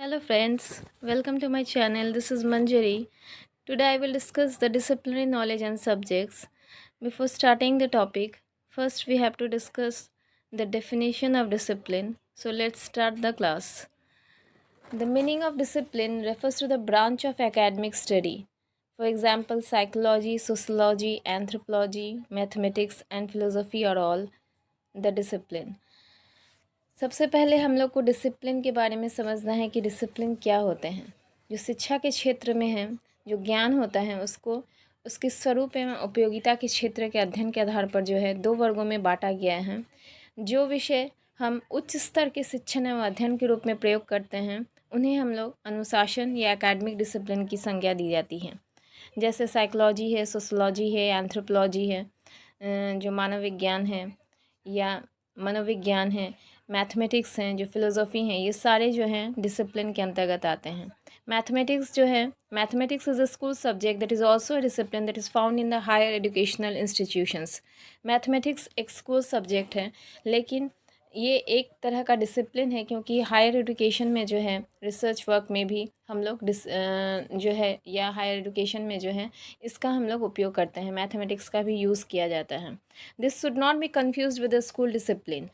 Hello friends, welcome to my channel. This is Manjari. Today I will discuss the disciplinary knowledge and subjects. Before starting the topic, first we have to discuss the definition of discipline. So let's start the class. The meaning of discipline refers to the branch of academic study. For example, psychology, sociology, anthropology, mathematics and philosophy are all the discipline. सबसे पहले हम लोग को discipline के बारे में समझना है कि डिसिप्लिन क्या होते हैं। जो शिक्षा के क्षेत्र में है, जो ज्ञान होता है उसको उसके स्वरूप एवं उपयोगिता के क्षेत्र के अध्ययन के आधार पर जो है दो वर्गों में बांटा गया है। जो विषय हम उच्च स्तर के शिक्षण एवं अध्ययन के रूप में प्रयोग करते हैं उन्हें हम लोग अनुशासन या एकेडमिक डिसिप्लिन की संज्ञा दी जाती है। जैसे साइकोलॉजी है, सोशोलॉजी है, एंथ्रोपोलॉजी है, जो मानव विज्ञान है या मनोविज्ञान है, मैथमेटिक्स हैं, जो फिलोसॉफी हैं, ये सारे जो हैं डिसिप्लिन के अंतर्गत आते हैं। मैथमेटिक्स जो है, mathematics is a school subject that is also a discipline that is found in the higher educational institutions. Mathematics एक स्कूल सब्जेक्ट है, लेकिन ये एक तरह का डिसिप्लिन है क्योंकि हायर एजुकेशन में जो है रिसर्च वर्क में भी हम लोग जो है या हायर एजुकेशन में जो है इसका हम लोग उपयोग करते हैं, मैथमेटिक्स का भी यूज़ किया जाता है। This should not be confuse with the school discipline.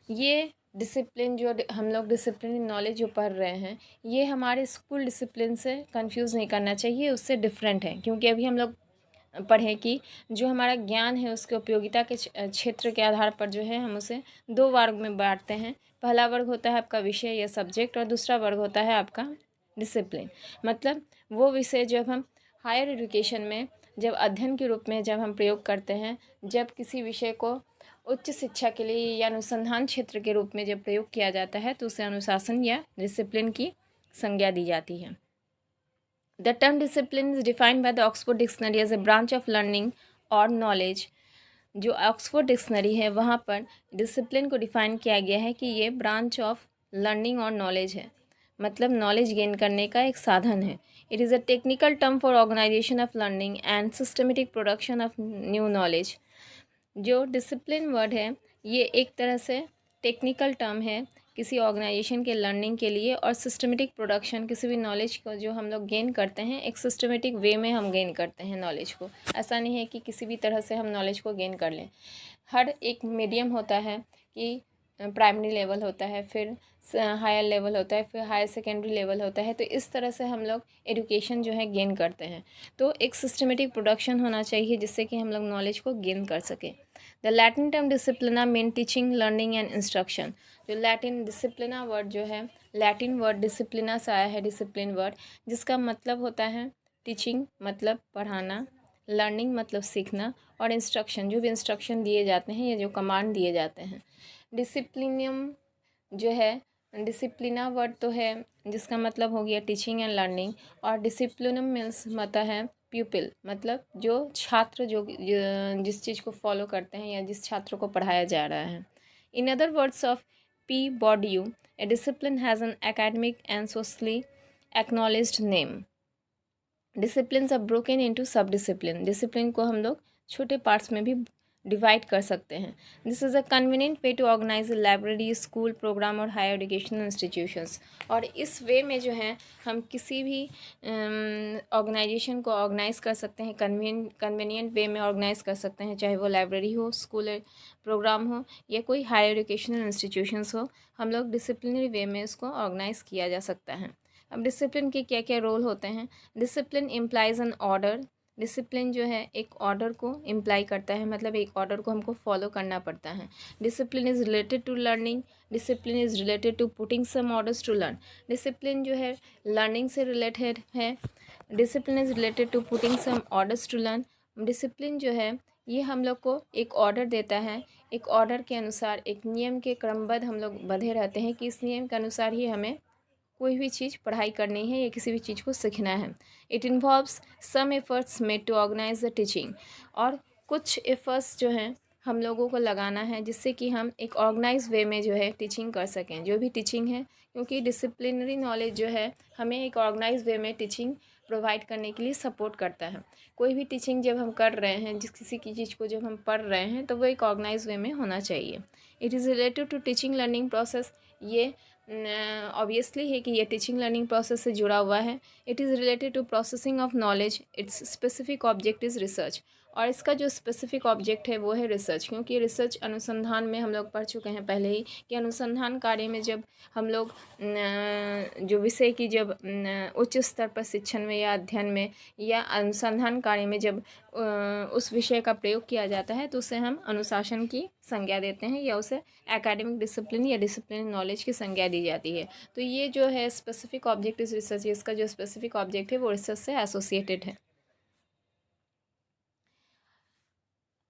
ये डिसिप्लिन जो हम लोग डिसिप्लिन नॉलेज जो पढ़ रहे हैं ये हमारे स्कूल डिसिप्लिन से कंफ्यूज नहीं करना चाहिए, उससे डिफरेंट है। क्योंकि अभी हम लोग पढ़ें कि जो हमारा ज्ञान है उसके उपयोगिता के क्षेत्र के आधार पर जो है हम उसे दो वर्ग में बांटते हैं। पहला वर्ग होता है आपका विषय या सब्जेक्ट और दूसरा वर्ग होता है आपका डिसिप्लिन। मतलब वो विषय जब हम हायर एजुकेशन में जब अध्ययन के रूप में जब हम प्रयोग करते हैं, जब किसी विषय को उच्च शिक्षा के लिए या अनुसंधान क्षेत्र के रूप में जब प्रयोग किया जाता है तो उसे अनुशासन या डिसिप्लिन की संज्ञा दी जाती है। The term discipline is defined by the Oxford Dictionary as a branch of learning or knowledge। जो ऑक्सफोर्ड डिक्शनरी है वहाँ पर डिसिप्लिन को डिफाइन किया गया है कि ये ब्रांच ऑफ लर्निंग और नॉलेज है, मतलब नॉलेज गेन करने का एक साधन है। It is a technical term for organization of learning and systematic production of new knowledge. जो डिसिप्लिन वर्ड है ये एक तरह से टेक्निकल टर्म है किसी ऑर्गेनाइजेशन के लर्निंग के लिए, और सिस्टमेटिक प्रोडक्शन किसी भी नॉलेज को जो हम लोग गेन करते हैं एक सिस्टमेटिक वे में हम गेन करते हैं नॉलेज को। ऐसा नहीं है कि किसी भी तरह से हम नॉलेज को गेन कर लें। हर एक मीडियम होता है कि प्राइमरी लेवल होता है, फिर हायर लेवल होता है, फिर हायर सेकेंडरी लेवल होता है। तो इस तरह से हम लोग एजुकेशन जो है गेन करते हैं। तो एक सिस्टमेटिक प्रोडक्शन होना चाहिए जिससे कि हम लोग नॉलेज को गेन कर सकें। The Latin term disciplina mean teaching, learning and instruction. जो लैटिन डिसिप्लिना वर्ड जो है, लैटिन वर्ड डिसिप्लिना से आया है, डिसिप्लिन वर्ड, जिसका मतलब होता है टीचिंग मतलब पढ़ाना, लर्निंग मतलब सीखना, और इंस्ट्रक्शन जो भी इंस्ट्रक्शन दिए जाते हैं या जो कमांड दिए जाते हैं। डिसिप्लिनियम जो है, डिसिप्लिना वर्ड तो है जिसका मतलब हो गया टीचिंग एंड लर्निंग, और डिसिप्लिनम मीन्स मतलब है प्यूपिल, मतलब जो छात्र जिस चीज़ को फॉलो करते हैं या जिस छात्र को पढ़ाया जा रहा है। In other words of P Bourdieu, a discipline has an academic and socially acknowledged name. Discipline are broken into sub discipline. Discipline को हम लोग छोटे पार्ट्स में भी डिवाइड कर सकते हैं। This is a convenient way to organize library, school program और हायर एजुकेशनल इंस्टीट्यूशंस। और इस वे में जो है हम किसी भी ऑर्गेनाइजेशन को ऑर्गेनाइज कर सकते हैं, कन्वीनियंट वे में ऑर्गेनाइज कर सकते हैं, चाहे वो लाइब्रेरी हो, स्कूल प्रोग्राम हो या कोई हायर एजुकेशनल इंस्टीट्यूशंस हो। हम लोग डिसिप्लिनरी वे में उसको ऑर्गेनाइज किया जा सकता है। अब डिसिप्लिन के क्या क्या रोल होते हैं। Discipline implies an order. Discipline जो है एक ऑर्डर को इम्प्लाई करता है, मतलब एक ऑर्डर को हमको फॉलो करना पड़ता है। Discipline is related to learning. Discipline is related to putting some orders to learn. Discipline जो है लर्निंग से रिलेटेड है। Discipline is related to putting some orders to learn. Discipline जो है ये हम लोग को एक ऑर्डर देता है, एक ऑर्डर के अनुसार एक नियम के क्रमबद्ध हम लोग बंधे रहते हैं कि इस नियम के अनुसार ही हमें कोई भी चीज़ पढ़ाई करनी है या किसी भी चीज़ को सीखना है। It involves some efforts made to organize the teaching. और कुछ एफर्ट्स जो हैं हम लोगों को लगाना है जिससे कि हम एक ऑर्गेनाइज वे में जो है टीचिंग कर सकें, जो भी टीचिंग है। क्योंकि डिसिप्लिनरी नॉलेज जो है हमें एक ऑर्गेनाइज वे में टीचिंग प्रोवाइड करने के लिए सपोर्ट करता है। कोई भी टीचिंग जब हम कर रहे हैं, जिस किसी की चीज़ को जब हम पढ़ रहे हैं, तो वो एक ऑर्गेनाइज वे में होना चाहिए। It is related to teaching learning process. ये ऑब्वियसली है कि ये टीचिंग लर्निंग प्रोसेस से जुड़ा हुआ है। It is related to processing of knowledge, its specific object is research. और इसका जो स्पेसिफिक ऑब्जेक्ट है वो है रिसर्च, क्योंकि रिसर्च अनुसंधान में हम लोग पढ़ चुके हैं पहले ही कि अनुसंधान कार्य में जब हम लोग जो विषय की जब उच्च स्तर पर शिक्षण में या अध्ययन में या अनुसंधान कार्य में जब उस विषय का प्रयोग किया जाता है तो उसे हम अनुशासन की संज्ञा देते हैं या उसे एकेडमिक डिसिप्लिन या डिसिप्लिन नॉलेज की संज्ञा दी जाती है। तो ये जो है स्पेसिफिक ऑब्जेक्ट इस रिसर्च, इसका जो स्पेसिफिक ऑब्जेक्ट है वो रिसर्च से एसोसिएटेड है।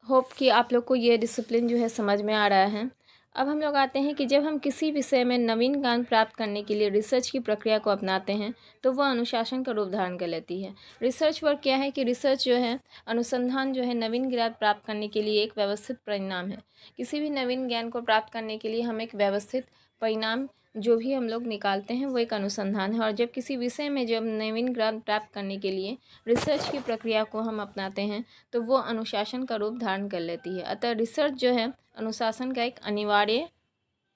होप कि आप लोग को ये डिसिप्लिन जो है समझ में आ रहा है। अब हम लोग आते हैं कि जब हम किसी विषय में नवीन ज्ञान प्राप्त करने के लिए रिसर्च की प्रक्रिया को अपनाते हैं तो वह अनुशासन का रूप धारण कर लेती है। रिसर्च वर्क क्या है कि रिसर्च जो है अनुसंधान जो है नवीन ज्ञान प्राप्त करने के लिए एक व्यवस्थित परिणाम है। किसी भी नवीन ज्ञान को प्राप्त करने के लिए हम एक व्यवस्थित परिणाम जो भी हम लोग निकालते हैं वो एक अनुसंधान है। और जब किसी विषय में जब नवीन ज्ञान प्राप्त करने के लिए रिसर्च की प्रक्रिया को हम अपनाते हैं तो वो अनुशासन का रूप धारण कर लेती है। अतः रिसर्च जो है अनुशासन का एक अनिवार्य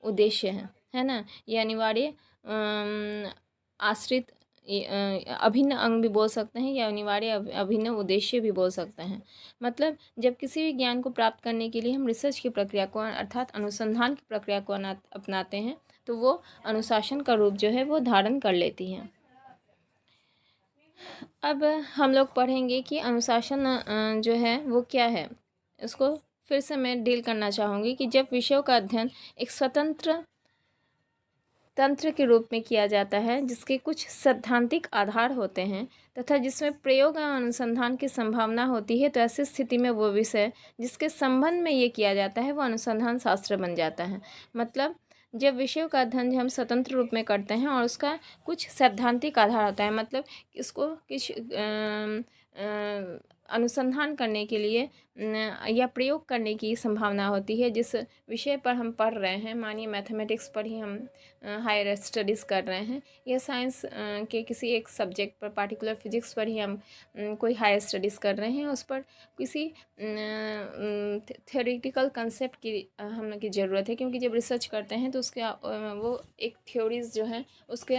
उद्देश्य है ना। ये अनिवार्य आश्रित अभिन्न अंग भी बोल सकते हैं या अनिवार्य अभिन्न उद्देश्य भी बोल सकते हैं। मतलब जब किसी भी ज्ञान को प्राप्त करने के लिए हम रिसर्च की प्रक्रिया को अर्थात अनुसंधान की प्रक्रिया को अपनाते हैं तो वो अनुशासन का रूप जो है वो धारण कर लेती हैं। अब हम लोग पढ़ेंगे कि अनुशासन जो है वो क्या है। इसको फिर से मैं डील करना चाहूँगी कि जब विषयों का अध्ययन एक स्वतंत्र तंत्र के रूप में किया जाता है जिसके कुछ सैद्धांतिक आधार होते हैं तथा जिसमें प्रयोग और अनुसंधान की संभावना होती है, तो ऐसी स्थिति में वो विषय जिसके संबंध में ये किया जाता है वो अनुसंधान शास्त्र बन जाता है। मतलब जब विषयों का अध्ययन हम स्वतंत्र रूप में करते हैं और उसका कुछ सैद्धांतिक आधार होता है, मतलब इसको कुछ अनुसंधान करने के लिए या प्रयोग करने की संभावना होती है जिस विषय पर हम पढ़ रहे हैं। मानिए मैथमेटिक्स पर ही हम हायर स्टडीज़ कर रहे हैं या साइंस के किसी एक सब्जेक्ट पर, पार्टिकुलर फिजिक्स पर ही हम कोई हायर स्टडीज़ कर रहे हैं, उस पर किसी थ्योरेटिकल कंसेप्ट की हम की ज़रूरत है। क्योंकि जब रिसर्च करते हैं तो उसके वो एक थ्योरीज़ जो है उसके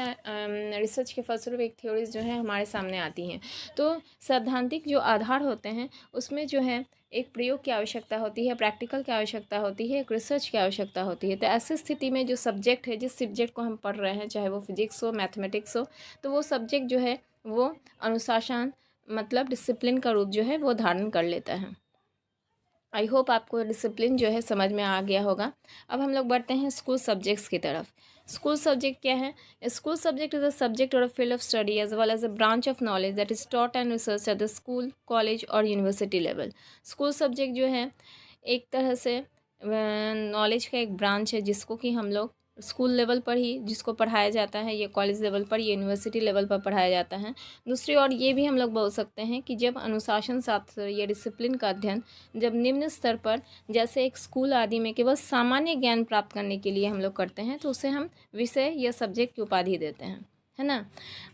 रिसर्च के फलस्वरूप एक थ्योरीज़ जो है हमारे सामने आती हैं। तो सैद्धांतिक जो आधार होते हैं उसमें जो है एक प्रयोग की आवश्यकता होती है, प्रैक्टिकल की आवश्यकता होती है, एक रिसर्च की आवश्यकता होती है। तो ऐसी स्थिति में जो सब्जेक्ट है, जिस सब्जेक्ट को हम पढ़ रहे हैं, चाहे वो फिजिक्स हो, मैथमेटिक्स हो, तो वो सब्जेक्ट जो है वो अनुशासन मतलब डिसिप्लिन का रूप जो है वो धारण कर लेता है। आई होप आपको डिसिप्लिन जो है समझ में आ गया होगा। अब हम लोग बढ़ते हैं स्कूल सब्जेक्ट्स की तरफ। स्कूल सब्जेक्ट क्या है? School subject is a subject और a field of study as well as a branch of knowledge that is taught and research at the school, college और यूनिवर्सिटी लेवल। स्कूल सब्जेक्ट जो है एक तरह से knowledge का एक ब्रांच है जिसको कि हम लोग स्कूल लेवल पर ही जिसको पढ़ाया जाता है, या कॉलेज लेवल पर, या यूनिवर्सिटी लेवल पर पढ़ाया जाता है। दूसरी ओर ये भी हम लोग बोल सकते हैं कि जब अनुशासन शास्त्र या डिसिप्लिन का अध्ययन जब निम्न स्तर पर जैसे एक स्कूल आदि में केवल सामान्य ज्ञान प्राप्त करने के लिए हम लोग करते हैं तो उसे हम विषय या सब्जेक्ट की उपाधि देते हैं, है ना।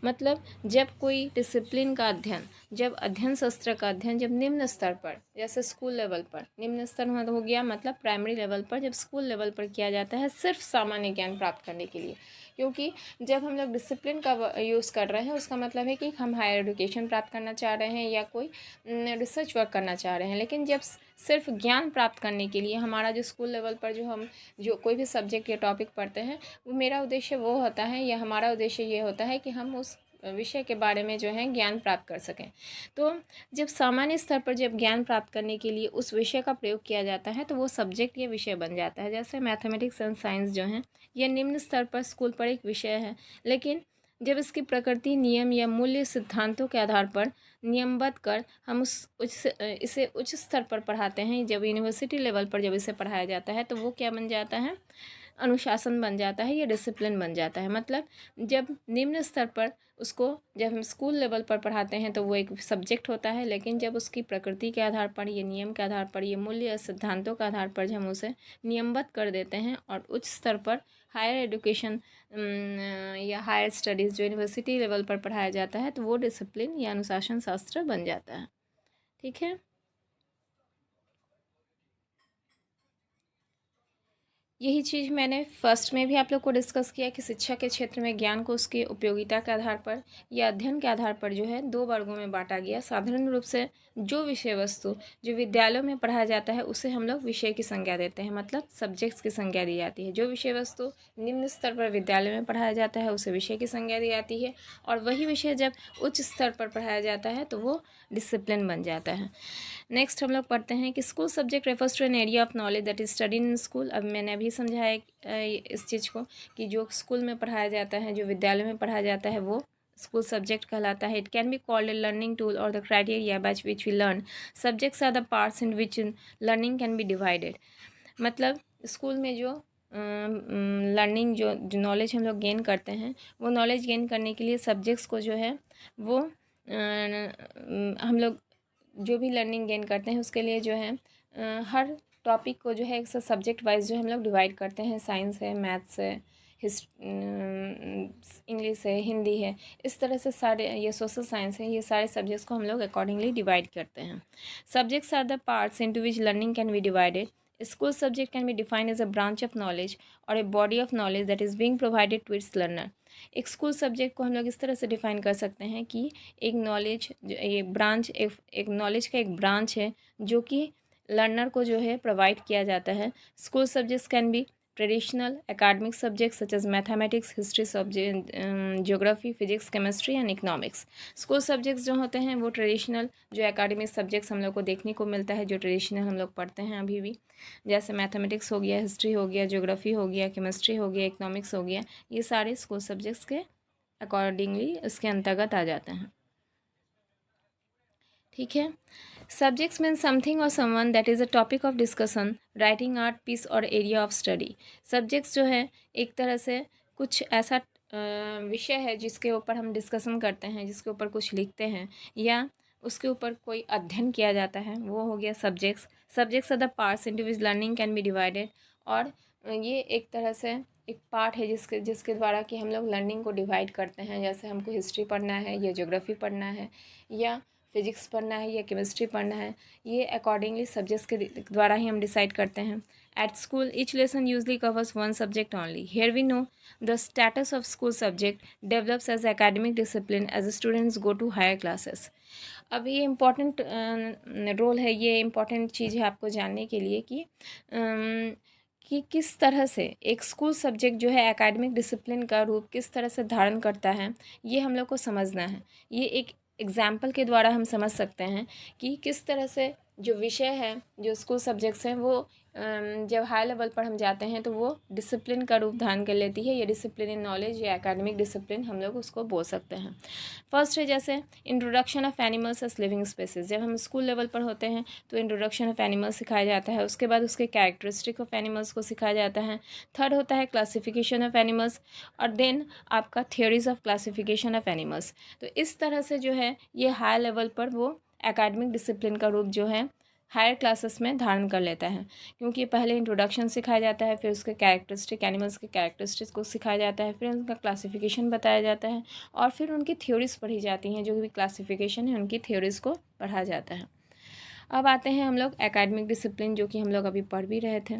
मतलब जब कोई डिसिप्लिन का अध्ययन, जब अध्ययन शास्त्र का अध्ययन जब निम्न स्तर पर, जैसे स्कूल लेवल पर, निम्न स्तर हो गया मतलब प्राइमरी लेवल पर, जब स्कूल लेवल पर किया जाता है सिर्फ सामान्य ज्ञान प्राप्त करने के लिए। क्योंकि जब हम लोग डिसिप्लिन का यूज़ कर रहे हैं उसका मतलब है कि हम हायर एजुकेशन प्राप्त करना चाह रहे हैं या कोई रिसर्च वर्क करना चाह रहे हैं। लेकिन जब सिर्फ ज्ञान प्राप्त करने के लिए हमारा जो स्कूल लेवल पर जो हम जो कोई भी सब्जेक्ट या टॉपिक पढ़ते हैं, वो मेरा उद्देश्य वो होता है या हमारा उद्देश्य ये होता है कि हम उस विषय के बारे में जो है ज्ञान प्राप्त कर सकें। तो जब सामान्य स्तर पर जब ज्ञान प्राप्त करने के लिए उस विषय का प्रयोग किया जाता है तो वो सब्जेक्ट या विषय बन जाता है। जैसे मैथमेटिक्स एंड साइंस जो है ये निम्न स्तर पर स्कूल पर एक विषय है, लेकिन जब इसकी प्रकृति, नियम या मूल्य सिद्धांतों के आधार पर नियमबद्ध कर हम इसे उच्च स्तर पर पढ़ाते हैं, जब यूनिवर्सिटी लेवल पर जब इसे पढ़ाया जाता है तो वो क्या बन जाता है? अनुशासन बन जाता है या डिसिप्लिन बन जाता है। मतलब जब निम्न स्तर पर उसको जब हम स्कूल लेवल पर पढ़ाते हैं तो वो एक सब्जेक्ट होता है, लेकिन जब उसकी प्रकृति के आधार पर, ये नियम के आधार पर, ये मूल्य या सिद्धांतों के आधार पर जब हम उसे नियमबद्ध कर देते हैं और उच्च स्तर पर हायर एजुकेशन या हायर स्टडीज़ जो यूनिवर्सिटी लेवल पर पढ़ाया जाता है तो वो डिसिप्लिन या अनुशासन शास्त्र बन जाता है। ठीक है। यही चीज़ मैंने फर्स्ट में भी आप लोग को डिस्कस किया कि शिक्षा के क्षेत्र में ज्ञान को उसकी उपयोगिता के आधार पर या अध्ययन के आधार पर जो है दो वर्गों में बांटा गया। साधारण रूप से जो विषय वस्तु जो विद्यालयों में पढ़ाया जाता है उसे हम लोग विषय की संज्ञा देते हैं, मतलब सब्जेक्ट्स की संज्ञा दी जाती है। जो विषय वस्तु निम्न स्तर पर विद्यालय में पढ़ाया जाता है उसे विषय की संज्ञा दी जाती है, और वही विषय जब उच्च स्तर पर पढ़ाया जाता है तो वो डिसिप्लिन बन जाता है। नेक्स्ट हम लोग पढ़ते हैं कि school subject refers to an area of knowledge that is studied in school. अब मैंने अभी समझाया इस चीज़ को कि जो स्कूल में पढ़ाया जाता है, जो विद्यालय में पढ़ाया जाता है, वो स्कूल सब्जेक्ट कहलाता है। It can be called a learning tool और the criteria by which we learn. Subjects are the parts in which learning can be divided. मतलब स्कूल में जो लर्निंग जो नॉलेज हम लोग गेन करते हैं, वो नॉलेज गेन करने के लिए सब्जेक्ट्स को जो है वो हम लोग जो भी लर्निंग गेन करते हैं उसके लिए जो है हर टॉपिक को जो है एक सब्जेक्ट वाइज जो हम लोग डिवाइड करते हैं। साइंस है, मैथ्स है, इंग्लिश है, हिंदी है, इस तरह से सारे, ये सोशल साइंस है, ये सारे सब्जेक्ट्स को हम लोग अकॉर्डिंगली डिवाइड करते हैं। Subjects are the parts into which learning can be divided. School subject can be defined as a branch of knowledge और a body of knowledge that is being provided to its learner. एक school subject को हम लोग इस तरह से define कर सकते हैं कि एक नॉलेज, ये ब्रांच, एक नॉलेज का एक ब्रांच है जो कि लर्नर को जो है प्रोवाइड किया जाता है। School subjects can be traditional academic subjects such as mathematics, history subject, geography, physics, chemistry and economics. School subjects जो होते हैं वो ट्रेडिशनल जो एकेडमिक सब्जेक्ट्स हम लोग को देखने को मिलता है, जो ट्रेडिशनल हम लोग पढ़ते हैं अभी भी, जैसे मैथमेटिक्स हो गया, हिस्ट्री हो गया, ज्योग्राफी हो गया, केमिस्ट्री हो गया, इकोनॉमिक्स हो गया, ये सारे स्कूल सब्जेक्ट्स के अकॉर्डिंगली इसके अंतर्गत आ जाते हैं। ठीक है। सब्जेक्ट्स मीन समथिंग और someone that is a topic of discussion, writing, art piece और एरिया ऑफ स्टडी। सब्जेक्ट्स जो है एक तरह से कुछ ऐसा विषय है जिसके ऊपर हम डिस्कशन करते हैं, जिसके ऊपर कुछ लिखते हैं या उसके ऊपर कोई अध्ययन किया जाता है, वो हो गया subjects. Subjects are the parts into which learning can be divided. और ये एक तरह से एक पार्ट है जिसके जिसके द्वारा कि हम लोग लर्निंग को डिवाइड करते हैं। जैसे हमको हिस्ट्री पढ़ना है या ज्योग्राफी पढ़ना है या फिजिक्स पढ़ना है या केमिस्ट्री पढ़ना है, ये अकॉर्डिंगली सब्जेक्ट्स के द्वारा ही हम डिसाइड करते हैं। At school each lesson usually covers one subject only. Here we know the status of school subject develops as academic discipline as students go to higher classes. अब ये इम्पॉर्टेंट रोल है, ये important चीज़ है आपको जानने के लिए कि किस तरह से एक स्कूल सब्जेक्ट जो है एकेडमिक डिसिप्लिन का रूप किस तरह से धारण करता है, ये हम लोग को समझना है। ये एक एग्जाम्पल के द्वारा हम समझ सकते हैं कि किस तरह से जो विषय है, जो स्कूल सब्जेक्ट्स हैं, वो जब हाई लेवल पर हम जाते हैं तो वो डिसिप्लिन का रूप धारण कर लेती है। ये डिसिप्लिन इन नॉलेज या एकेडमिक डिसिप्लिन हम लोग उसको बोल सकते हैं। फर्स्ट है जैसे introduction of animals as living species. जब हम स्कूल लेवल पर होते हैं तो इंट्रोडक्शन ऑफ एनिमल्स सिखाया जाता है, उसके बाद उसके कैरेक्टरिस्टिक ऑफ एनिमल्स को सिखाया जाता है। थर्ड होता है क्लासिफिकेशन ऑफ एनिमल्स, और देन आपका theories of classification of animals. तो इस तरह से जो है ये हाई लेवल पर वो एकेडमिक डिसिप्लिन का रूप जो है हायर क्लासेस में धारण कर लेता है, क्योंकि पहले इंट्रोडक्शन सिखाया जाता है, फिर उसके कैरेक्टरिस्टिक, एनिमल्स के कैरेक्टरिस्टिक्स को सिखाया जाता है, फिर उनका क्लासिफिकेशन बताया जाता है, और फिर उनकी थ्योरीज पढ़ी जाती हैं। जो भी क्लासिफिकेशन है उनकी थ्योरीज को पढ़ा जाता है। अब आते हैं हम लोग एकेडमिक डिसिप्लिन, जो कि हम लोग अभी पढ़ भी रहे थे।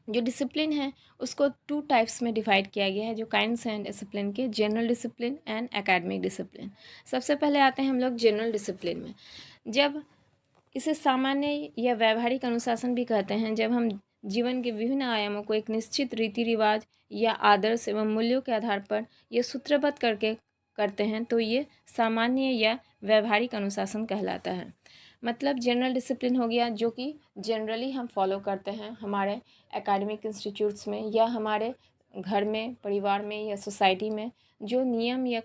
जो डिसिप्लिन है उसको टू टाइप्स में डिवाइड किया गया है, जो काइंड्स हैं डिसिप्लिन के, general discipline and academic discipline. सबसे पहले आते हैं हम लोग जनरल डिसिप्लिन में। जब इसे सामान्य या व्यावहारिक अनुशासन भी कहते हैं, जब हम जीवन के विभिन्न आयामों को एक निश्चित रीति रिवाज या आदर्श एवं मूल्यों के आधार पर ये सूत्रबद्ध करके करते हैं, तो ये सामान्य या व्यावहारिक अनुशासन कहलाता है। मतलब जनरल डिसिप्लिन हो गया जो कि जनरली हम फॉलो करते हैं हमारे एकेडमिक इंस्टीट्यूट्स में या हमारे घर में, परिवार में या सोसाइटी में। जो नियम या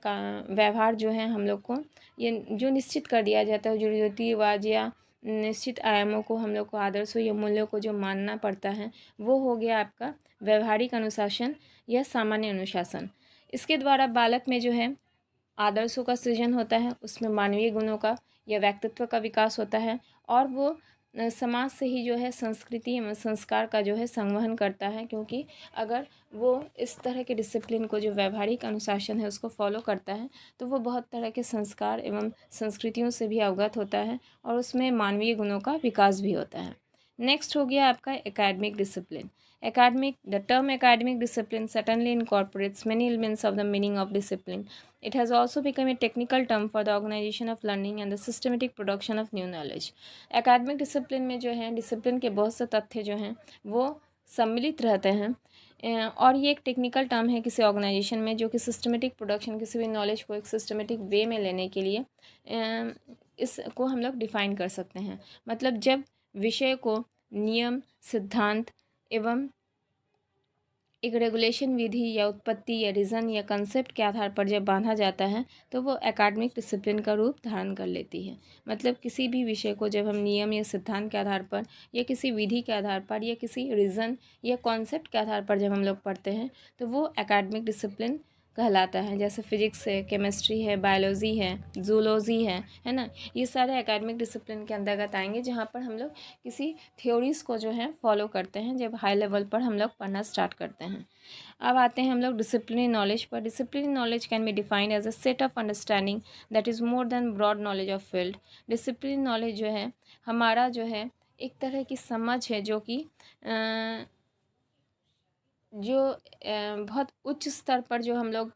व्यवहार जो है हम लोग को ये जो निश्चित कर दिया जाता है, जो रीति रिवाज या निश्चित आयामों को हम लोग को, आदर्शों या मूल्यों को जो मानना पड़ता है, वो हो गया आपका व्यवहारिक अनुशासन या सामान्य अनुशासन। इसके द्वारा बालक में जो है आदर्शों का सृजन होता है, उसमें मानवीय गुणों का या व्यक्तित्व का विकास होता है, और वो समाज से ही जो है संस्कृति एवं संस्कार का जो है संवहन करता है। क्योंकि अगर वो इस तरह के डिसिप्लिन को, जो व्यवहारिक अनुशासन है, उसको फॉलो करता है, तो वो बहुत तरह के संस्कार एवं संस्कृतियों से भी अवगत होता है, और उसमें मानवीय गुणों का विकास भी होता है। नेक्स्ट हो गया आपका academic discipline. The term academic discipline certainly incorporates many elements of the meaning of discipline. It has also become a technical term for the organization of learning and the systematic production of new knowledge. Academic discipline में जो है discipline के बहुत से तथ्य जो हैं वो सम्मिलित रहते हैं और ये एक टेक्निकल टर्म है किसी ऑर्गेनाइजेशन में जो कि सिस्टमेटिक प्रोडक्शन किसी भी नॉलेज को एक सिस्टमेटिक वे में लेने के लिए इसको हम लोग डिफ़ाइन कर सकते हैं। मतलब जब विषय को नियम, सिद्धांत एवं एक रेगुलेशन विधि या उत्पत्ति या रीज़न या कंसेप्ट के आधार पर जब बांधा जाता है तो वो एकेडमिक डिसिप्लिन का रूप धारण कर लेती है। मतलब किसी भी विषय को जब हम नियम या सिद्धांत के आधार पर या किसी विधि के आधार पर या किसी रीज़न या कॉन्सेप्ट के आधार पर जब हम लोग पढ़ते हैं तो वो एकेडमिक डिसिप्लिन कहलाता है। जैसे फिजिक्स है, केमिस्ट्री है, बायोलॉजी है, जूलॉजी है ना, ये सारे एकेडमिक डिसिप्लिन के अंतर्गत आएंगे जहाँ पर हम लोग किसी थ्योरीज़ को जो है फॉलो करते हैं जब हाई लेवल पर हम लोग पढ़ना स्टार्ट करते हैं। अब आते हैं हम लोग डिसिप्लिनरी नॉलेज पर। Disciplinary knowledge can be defined as a set of understanding that is more than broad knowledge of field. Disciplinary knowledge जो है हमारा जो है एक तरह की समझ है जो कि बहुत उच्च स्तर पर जो हम लोग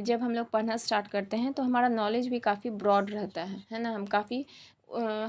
जब हम लोग पढ़ना स्टार्ट करते हैं तो हमारा नॉलेज भी काफ़ी ब्रॉड रहता है ना, हम काफ़ी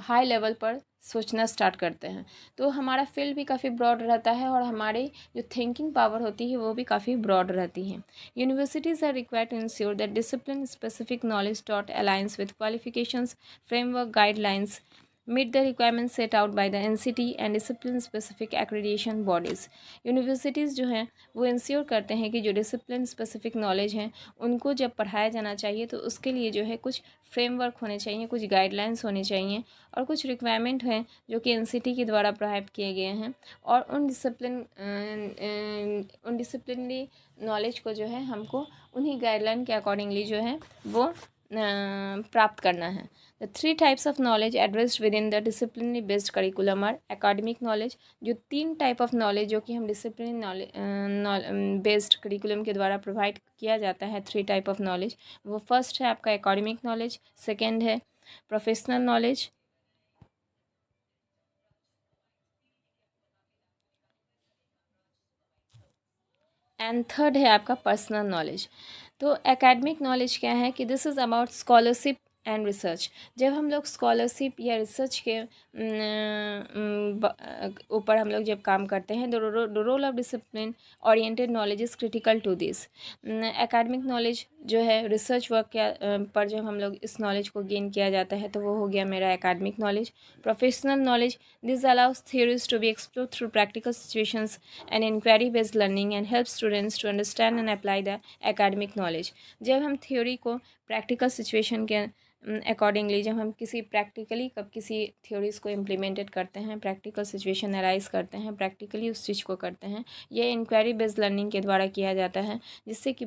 हाई लेवल पर सोचना स्टार्ट करते हैं तो हमारा फील्ड भी काफ़ी ब्रॉड रहता है और हमारी जो थिंकिंग पावर होती है वो भी काफ़ी ब्रॉड रहती है। Universities are required to ensure that discipline specific knowledge that aligns with qualifications framework guidelines meet the requirements set out by the NCT and discipline specific accreditation bodies। Universities जो हैं वो इंश्योर करते हैं कि जो discipline specific knowledge हैं उनको जब पढ़ाया जाना चाहिए तो उसके लिए जो है कुछ फ्रेमवर्क होने चाहिए, कुछ गाइडलाइंस होने चाहिए और कुछ रिक्वायरमेंट हैं जो कि NCT के द्वारा प्रोवाइड किए गए हैं और उन डिसिप्लिनरी नॉलेज को जो है हमको उन्हीं गाइडलाइन के अकॉर्डिंगली जो है वो प्राप्त करना है। The 3 types of knowledge addressed within the disciplinary based curriculum are academic knowledge. जो 3 टाइप ऑफ नॉलेज जो कि हम डिसिप्लिनरी नॉलेज बेस्ड करिकुलम के द्वारा प्रोवाइड किया जाता है, 3 टाइप ऑफ नॉलेज, वो फर्स्ट है आपका एकेडमिक नॉलेज, सेकेंड है प्रोफेशनल नॉलेज एंड थर्ड है आपका पर्सनल नॉलेज। तो एकेडमिक नॉलेज क्या है कि this is about scholarship and research. जब हम लोग स्कॉलरशिप या रिसर्च के ऊपर हम लोग जब काम करते हैं the role of discipline oriented knowledge is critical to this. Academic knowledge जो है रिसर्च वर्क के पर जब हम लोग इस नॉलेज को गेन किया जाता है तो वो हो गया मेरा academic knowledge. Professional knowledge this allows theories to be explored through practical situations and inquiry based learning and helps students to understand and apply the academic knowledge। जब हम थ्योरी को प्रैक्टिकल सिचुएशन के अकॉर्डिंगली जब हम किसी theories को implemented करते हैं, प्रैक्टिकल सिचुएशन अराइज करते हैं, प्रैक्टिकली उस चीज़ को करते हैं, ये इंक्वायरी बेस्ड लर्निंग के द्वारा किया जाता है जिससे कि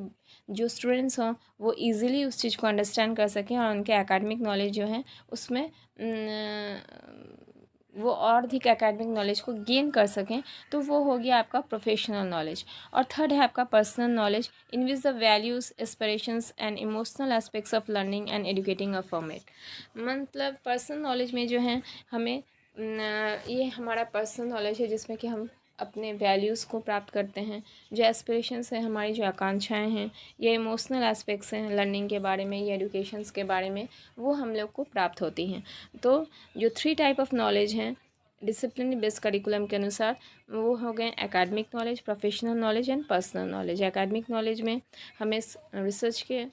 जो स्टूडेंट्स हों वो इजीली उस चीज़ को अंडरस्टैंड कर सकें और उनके एकेडमिक नॉलेज जो है उसमें वो और अधिक एकेडमिक नॉलेज को गेन कर सकें। तो वो हो गया आपका प्रोफेशनल नॉलेज। और थर्ड है आपका personal knowledge in which the values aspirations and emotional aspects of learning and educating a format. मतलब पर्सनल नॉलेज में जो है हमें ये हमारा पर्सनल नॉलेज है जिसमें कि हम अपने वैल्यूज़ को प्राप्त करते हैं, जो एस्पिरेशंस हैं, हमारी जो आकांक्षाएं हैं, ये इमोशनल एस्पेक्ट्स हैं लर्निंग के बारे में या एजुकेशंस के बारे में, वो हम लोग को प्राप्त होती हैं। तो जो 3 टाइप ऑफ नॉलेज हैं डिसिप्लिन बेस्ड करिकुलम के अनुसार वो हो गए academic knowledge, professional knowledge and personal knowledge. Academic knowledge में हमें रिसर्च के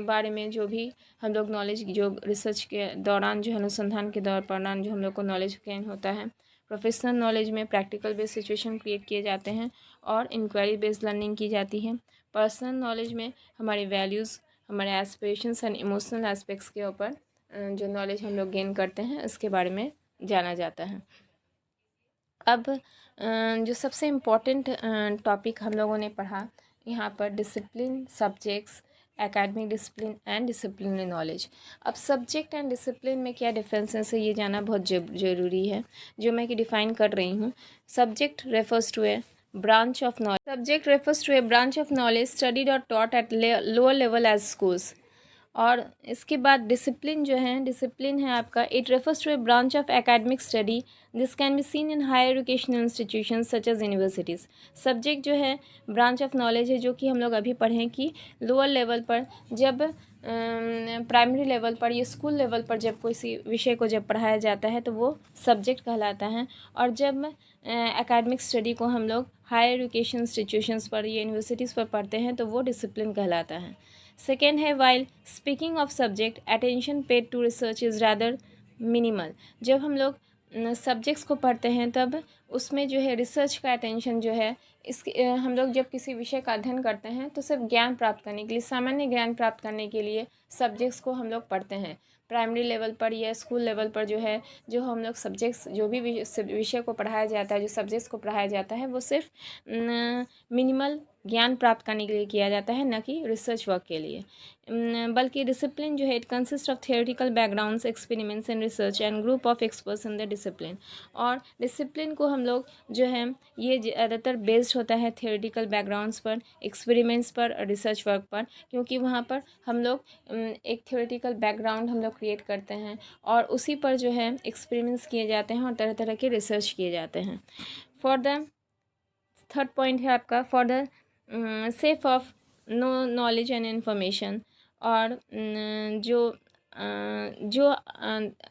बारे में जो भी हम लोग नॉलेज जो रिसर्च के दौरान जो अनुसंधान के दौरान जो हम लोग को नॉलेज गेन होता है। प्रोफेशनल नॉलेज में प्रैक्टिकल बेस्ड सिचुएशन क्रिएट किए जाते हैं और इंक्वायरी बेस्ड लर्निंग की जाती है। पर्सनल नॉलेज में हमारी वैल्यूज़, हमारे एस्पिरेशंस एंड इमोशनल एस्पेक्ट्स के ऊपर जो नॉलेज हम लोग गेन करते हैं इसके बारे में जाना जाता है। अब जो सबसे इम्पोर्टेंट टॉपिक हम लोगों ने पढ़ा यहाँ पर discipline, subjects, academic discipline and disciplinary knowledge. अब सब्जेक्ट एंड डिसिप्लिन में क्या डिफरेंसेस है ये जानना बहुत ज़रूरी है, जो मैं कि डिफ़ाइन कर रही हूँ। Subject refers to a branch of knowledge. Subject refers to a branch of knowledge studied or taught at lower level as schools. और इसके बाद डिसिप्लिन जो है, डिसिप्लिन है आपका, it refers to a branch of academic study this can be seen in higher educational institutions such as universities. Subject जो है branch of knowledge है, जो कि हम लोग अभी पढ़ें कि लोअर लेवल पर जब प्राइमरी लेवल पर या स्कूल लेवल पर जब किसी विषय को जब पढ़ाया जाता है तो वो सब्जेक्ट कहलाता है। और जब एकेडमिक स्टडी को हम लोग हायर एजुकेशन इंस्टीट्यूशंस पर या यूनिवर्सिटीज़ पर पढ़ते हैं तो वो डिसिप्लिन कहलाता है। सेकेंड है, while speaking of subject attention paid to research is rather minimal. जब हम लोग सब्जेक्ट्स को पढ़ते हैं तब उसमें जो है रिसर्च का अटेंशन जो है, हम लोग जब किसी विषय का अध्ययन करते हैं तो सिर्फ ज्ञान प्राप्त करने के लिए, सामान्य ज्ञान प्राप्त करने के लिए सब्जेक्ट्स को हम लोग पढ़ते हैं। प्राइमरी लेवल पर या स्कूल लेवल पर जो है, जो हम लोग सब्जेक्ट्स, जो भी विषय को पढ़ाया जाता है, जो सब्जेक्ट्स को पढ़ाया जाता है, वो सिर्फ मिनिमल ज्ञान प्राप्त करने के लिए किया जाता है, न कि रिसर्च वर्क के लिए। बल्कि डिसिप्लिन जो है, it consist of theoretical backgrounds, experiments and research and group of experts in the discipline. और डिसिप्लिन को हम लोग जो है, ये ज़्यादातर बेस्ड होता है थियोरेटिकल बैकग्राउंड्स पर, एक्सपेरिमेंट्स पर और रिसर्च वर्क पर, क्योंकि वहाँ पर हम लोग एक थियोरेटिकल बैकग्राउंड हम लोग क्रिएट करते हैं और उसी पर जो है एक्सपेरिमेंट्स किए जाते हैं और तरह तरह के रिसर्च किए जाते हैं। फॉर द थर्ड पॉइंट है आपका, for the safe of no knowledge and information. और जो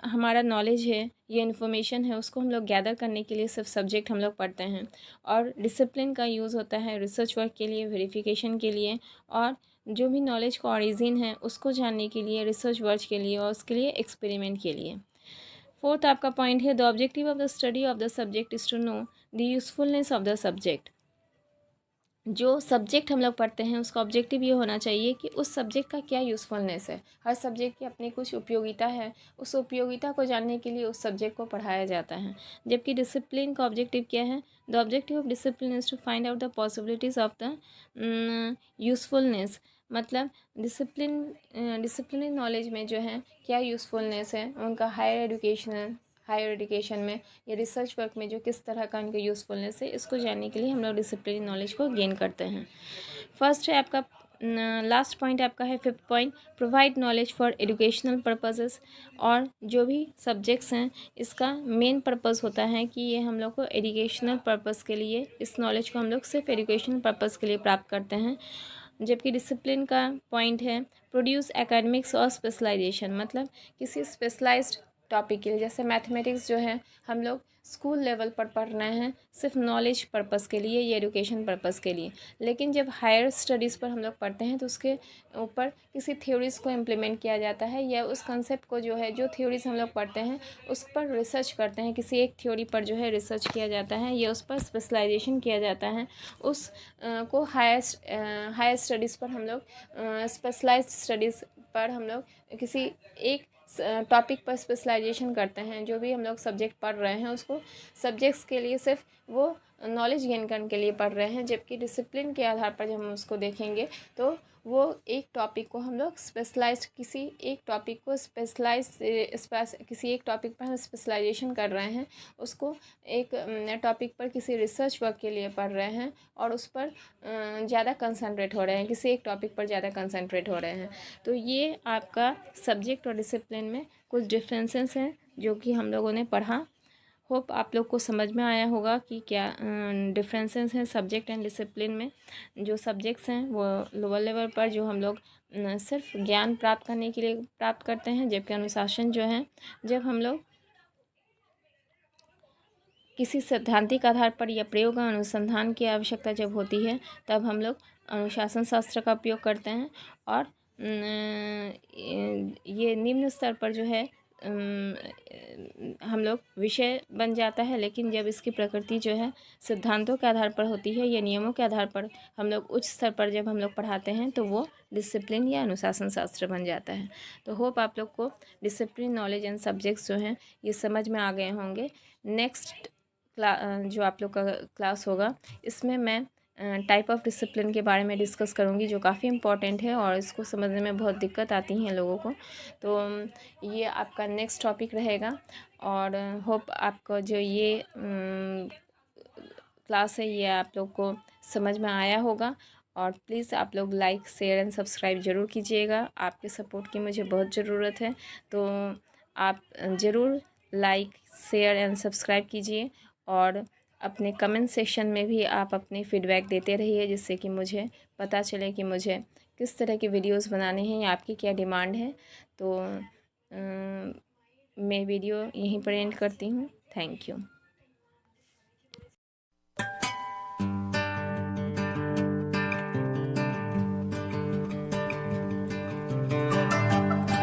हमारा नॉलेज है, ये इन्फॉर्मेशन है, उसको हम लोग गैदर करने के लिए सिर्फ सब्जेक्ट हम लोग पढ़ते हैं। और डिसिप्लिन का यूज़ होता है रिसर्च वर्क के लिए, वेरिफिकेशन के लिए, और जो भी नॉलेज का ओरिजिन है उसको जानने के लिए, रिसर्च वर्क के लिए और उसके लिए एक्सपेरिमेंट के लिए। फोर्थ आपका पॉइंट है, the objective of the study of the subject is to know the usefulness of the subject. जो सब्जेक्ट हम लोग पढ़ते हैं उसका ऑब्जेक्टिव ये होना चाहिए कि उस सब्जेक्ट का क्या यूज़फुलनेस है। हर सब्जेक्ट की अपनी कुछ उपयोगिता है, उस उपयोगिता को जानने के लिए उस सब्जेक्ट को पढ़ाया जाता है। जबकि डिसिप्लिन का ऑब्जेक्टिव क्या है, the objective of discipline is to find out the possibilities of the usefulness. मतलब डिसिप्लिन नॉलेज में जो है क्या यूज़फुलनेस है उनका, हायर एजुकेशन में या रिसर्च वर्क में जो किस तरह का इनका यूज़फुलनेस है, इसको जानने के लिए हम लोग डिसिप्लिन नॉलेज को गेन करते हैं। फर्स्ट है आपका, लास्ट पॉइंट आपका है fifth point, provide knowledge for educational purposes. और जो भी सब्जेक्ट्स हैं इसका मेन पर्पस होता है कि ये हम लोग को एजुकेशनल पर्पस के लिए, इस नॉलेज को हम लोग सिर्फ एजुकेशनल पर्पस के लिए प्राप्त करते हैं। जबकि डिसिप्लिन का पॉइंट है प्रोड्यूस एकेडमिक्स और स्पेशलाइजेशन। मतलब किसी स्पेशलाइज्ड टॉपिक के लिए, जैसे मैथमेटिक्स जो है हम लोग स्कूल लेवल पर पढ़ रहे हैं सिर्फ नॉलेज पर्पस के लिए या एजुकेशन पर्पस के लिए, लेकिन जब हायर स्टडीज़ पर हम लोग पढ़ते हैं तो उसके ऊपर किसी थ्योरीज़ को इम्प्लीमेंट किया जाता है, या उस कंसेप्ट को जो है, जो थ्योरीज़ हम लोग पढ़ते हैं उस पर रिसर्च करते हैं, किसी एक थ्योरी पर जो है रिसर्च किया जाता है या उस पर स्पेशलाइजेशन किया जाता है। उस को हायर स्टडीज़ पर हम लोग, स्पेशलाइज्ड स्टडीज़ पर हम लोग किसी एक टॉपिक पर स्पेशलाइजेशन करते हैं। जो भी हम लोग सब्जेक्ट पढ़ रहे हैं उसको सब्जेक्ट्स के लिए सिर्फ वो नॉलेज गेन करने के लिए पढ़ रहे हैं। जबकि डिसिप्लिन के आधार पर जब हम उसको देखेंगे तो वो एक टॉपिक को हम लोग स्पेशलाइज्ड, किसी एक टॉपिक को किसी एक टॉपिक पर हम स्पेशलाइजेशन कर रहे हैं, उसको एक टॉपिक पर किसी रिसर्च वर्क के लिए पढ़ रहे हैं और उस पर ज़्यादा कंसंट्रेट हो रहे हैं, किसी एक टॉपिक पर ज़्यादा कंसंट्रेट हो रहे हैं। तो ये आपका सब्जेक्ट और डिसिप्लिन में कुछ डिफरेंसेस हैं जो कि हम लोगों ने पढ़ा। होप आप लोग को समझ में आया होगा कि क्या डिफरेंसेस हैं सब्जेक्ट एंड डिसिप्लिन में। जो सब्जेक्ट्स हैं वो लोअर लेवल पर जो हम लोग सिर्फ ज्ञान प्राप्त करने के लिए प्राप्त करते हैं, जबकि अनुशासन जो है, जब हम लोग किसी सैद्धांतिक आधार पर या प्रयोग और अनुसंधान की आवश्यकता जब होती है तब हम लोग अनुशासन शास्त्र का उपयोग करते हैं। और ये निम्न स्तर पर जो है हम लोग विषय बन जाता है, लेकिन जब इसकी प्रकृति जो है सिद्धांतों के आधार पर होती है या नियमों के आधार पर हम लोग उच्च स्तर पर जब हम लोग पढ़ाते हैं तो वो डिसिप्लिन या अनुशासन शास्त्र बन जाता है। तो होप आप लोग को डिसिप्लिन नॉलेज एंड सब्जेक्ट्स जो हैं ये समझ में आ गए होंगे। नेक्स्ट जो आप लोग का क्लास होगा इसमें मैं टाइप ऑफ डिसिप्लिन के बारे में डिस्कस करूँगी, जो काफ़ी इम्पॉर्टेंट है और इसको समझने में बहुत दिक्कत आती हैं लोगों को। तो ये आपका नेक्स्ट टॉपिक रहेगा। और होप आपको जो ये क्लास है ये आप लोग को समझ में आया होगा। और प्लीज़ आप लोग लाइक शेयर एंड सब्सक्राइब ज़रूर कीजिएगा। आपके सपोर्ट की मुझे बहुत ज़रूरत है, तो आप ज़रूर लाइक शेयर एंड सब्सक्राइब कीजिए। और अपने कमेंट सेक्शन में भी आप अपनी फ़ीडबैक देते रहिए, जिससे कि मुझे पता चले कि मुझे किस तरह की वीडियोस बनाने हैं या आपकी क्या डिमांड है। तो मैं वीडियो यहीं पर एंड करती हूँ। Thank you.